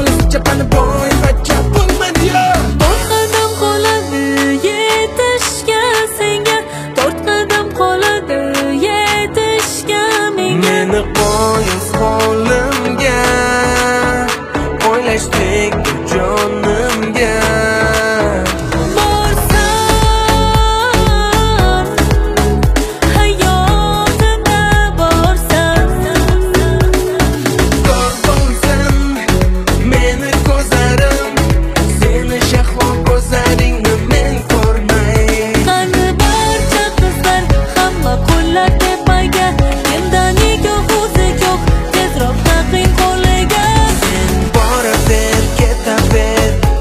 Olasicha pani boy bachcha bo'lmadi yo. To'rt qadam qoladi yetishga senga, to'rt qadam qoladi yetishga menga. Meni qo'yib qo'limga, o'ylashdik jonimga.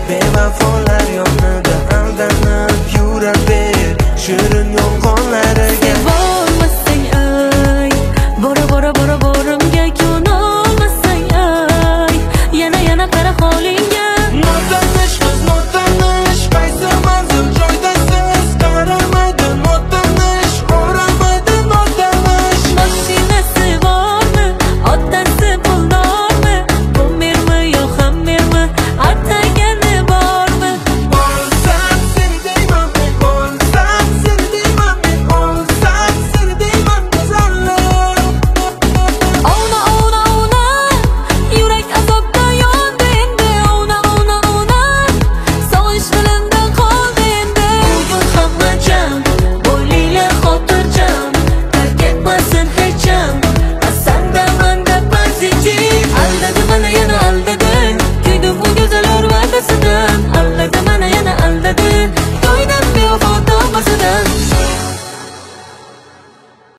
Bevafolar yonida aldanib yuraver shirin yolg'onlariga. Sevolmasang ay, bora borimga ko'nolmasang ay, yana qara holingga. Notanish qiz notanish, qaysi manzil joyda